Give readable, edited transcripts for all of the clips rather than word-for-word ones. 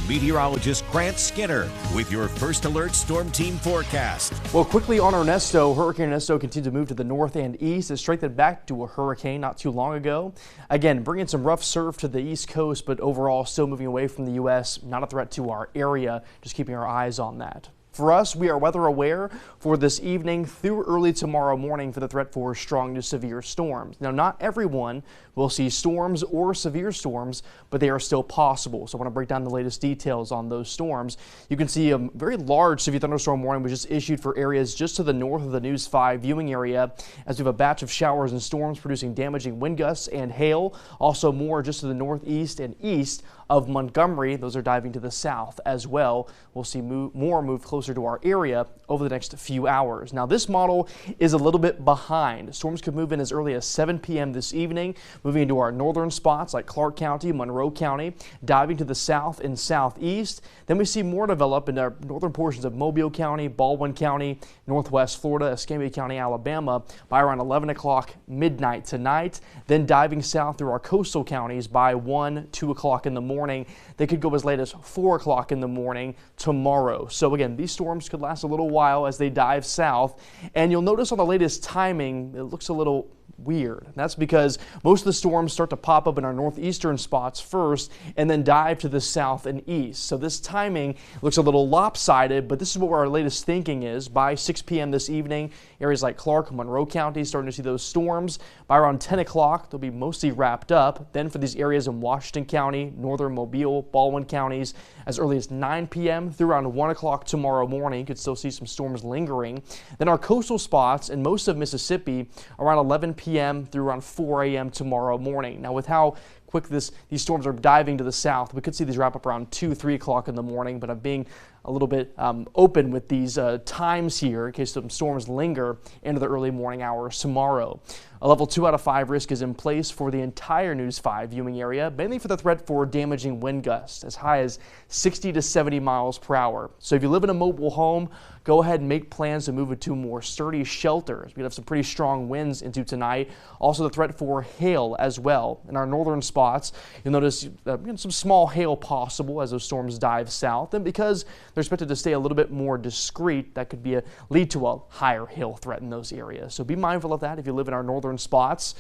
meteorologist Grant Skinner with your First Alert Storm Team forecast. Well, quickly on Ernesto, Hurricane Ernesto continued to move to the north and east. It strengthened back to a hurricane not too long ago. Again, bringing some rough surf to the east coast, but overall still moving away from the U.S. Not a threat to our area, just keeping our eyes on that. For us, we are weather aware for this evening through early tomorrow morning for the threat for strong to severe storms. Now, not everyone will see storms or severe storms, but they are still possible. So I want to break down the latest details on those storms. You can see a very large severe thunderstorm warning was just issued for areas just to the north of the News 5 viewing area, as we have a batch of showers and storms producing damaging wind gusts and hail. Also more just to the northeast and east of Montgomery. Those are diving to the south as well. We'll see more move closer to our area over the next few hours. Now, this model is a little bit behind. Storms could move in as early as 7 p.m. this evening, moving into our northern spots like Clark County, Monroe County, diving to the south and southeast. Then we see more develop in our northern portions of Mobile County, Baldwin County, northwest Florida, Escambia County, Alabama by around 11 o'clock midnight tonight. Then diving south through our coastal counties by 1, 2 o'clock in the morning. They could go as late as 4 o'clock in the morning tomorrow. So again, these storms could last a little while as they dive south. And you'll notice on the latest timing, it looks a little weird. That's because most of the storms start to pop up in our northeastern spots first and then dive to the south and east. So this timing looks a little lopsided, but this is what our latest thinking is. By 6 p.m. this evening, areas like Clark, Monroe County starting to see those storms. By around 10 o'clock, they'll be mostly wrapped up. Then for these areas in Washington County, northern Mobile, Baldwin counties, as early as 9 p.m. through around 1 o'clock tomorrow morning, you could still see some storms lingering. Then our coastal spots in most of Mississippi around 11 p.m. through around 4 a.m. tomorrow morning. Now, with how quick these storms are diving to the south, we could see these wrap up around 2, 3 o'clock in the morning, but I'm being a little bit open with these times here in case some storms linger into the early morning hours tomorrow. A level 2 out of 5 risk is in place for the entire News 5 viewing area, mainly for the threat for damaging wind gusts as high as 60 to 70 miles per hour. So if you live in a mobile home, go ahead and make plans to move it to more sturdy shelters. We have some pretty strong winds into tonight. Also the threat for hail as well. In our northern spots, you'll notice some small hail possible as those storms dive south. And because they're expected to stay a little bit more discreet, that could lead to a higher hail threat in those areas. So be mindful of that if you live in our northern spots.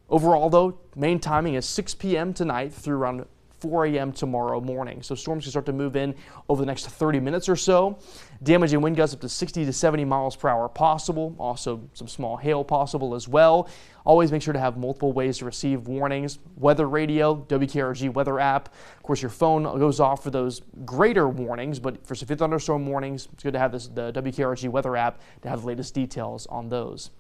Overall, though, main timing is 6 p.m. tonight through around 4 a.m. tomorrow morning. So storms can start to move in over the next 30 minutes or so. Damaging wind gusts up to 60 to 70 miles per hour possible. Also some small hail possible as well. Always make sure to have multiple ways to receive warnings. Weather radio, WKRG weather app. Of course, your phone goes off for those greater warnings, but for severe thunderstorm warnings, it's good to have the WKRG weather app to have the latest details on those.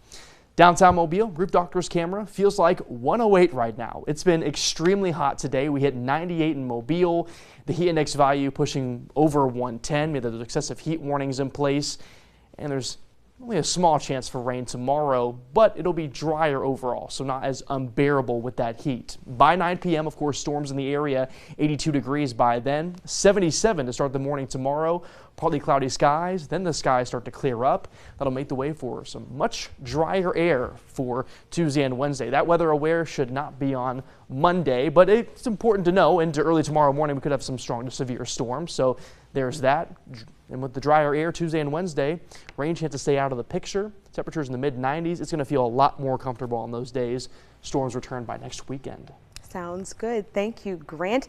Downtown Mobile, Roof Doctor's camera feels like 108 right now. It's been extremely hot today. We hit 98 in Mobile. The heat index value pushing over 110. We have those excessive heat warnings in place. And there's only a small chance for rain tomorrow, but it'll be drier overall, so not as unbearable with that heat. By 9 p.m., of course, storms in the area, 82 degrees by then, 77 to start the morning tomorrow, partly cloudy skies, then the skies start to clear up. That'll make the way for some much drier air for Tuesday and Wednesday. That weather aware should not be on Monday, but it's important to know into early tomorrow morning we could have some strong to severe storms, so there's that. And with the drier air Tuesday and Wednesday, rain chance to stay out of the picture. Temperatures in the mid-90s. It's going to feel a lot more comfortable on those days. Storms return by next weekend. Sounds good. Thank you, Grant.